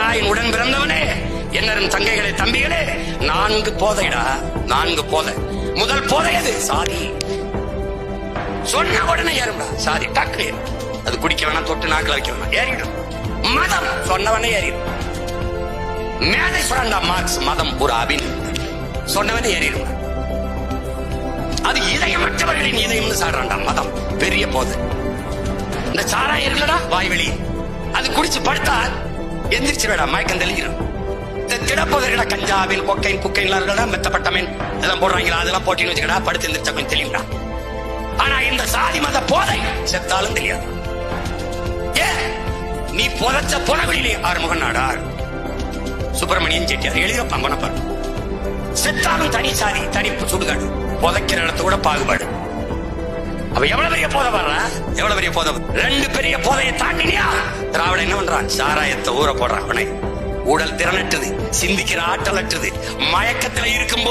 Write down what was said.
தாயின் உடன் பிறந்தவனே, என்னரும் தங்கைகளே தம்பிகளே, 4 போதைடா, 4 போதை. முதல் போதை அது சாதி. சொன்ன உடனே ஏறும்டா சாதி, டக்கு ஏறும். அது குடிக்க வேணாம், தொட்டு நாக்கில் வைக்க வேணாம், ஏறிடும். மதம் சொன்னவனே ஏறிடும். மேதை சொல்றா மார்க்ஸ், மதம் ஒரு அபின் சொன்னவனே ஏறிடும். அது இதயமற்றவர்களின் இதயம்னு சாடுறான்டா மதம், பெரிய போதை. இந்த சாரா இருக்கலடா வாய் வெளியே, அது குடிச்சு படுத்தா எந்திரிச்சிருடா, மயக்கம் தெளிக்கிறோம். இந்த திடப்போதைடா கஞ்சாவில் கொக்கைன் குக்கைன்லாம் இருக்கடா, மெத்தப்பட்டமேன் இதெல்லாம் போடுறாங்களா, அதெல்லாம் போட்டின்னு வச்சுக்கடா, படுத்து எந்திரிச்சா கொஞ்சம் தெளிவுடா. ஆனா இந்த சாதி மத போதை செத்தாலும் தெரியாது. ஏன் நீ புதைச்ச புனவெளியிலே ஆறுமுகன் நாடார் சுப்பிரமணியன் செட்டியார் எழுதியப்பா மனப்பார். செத்தாலும் தனி சாதி, தனி சுடுகாடு, புதைக்கிற இடத்து கூட பாகுபாடு. அவ எவ்வளவு பெரிய போதை வர்றா, எவ்வளவு பெரிய போதை. 2 பெரிய போதையை தாண்டினியா திராவிட என்ன பண்றான், சாராயத்தை ஊற போடுறான். உடல் திறனற்றது, சிந்திக்கிற ஆற்றல் அற்றது, மயக்கத்துல இருக்கும்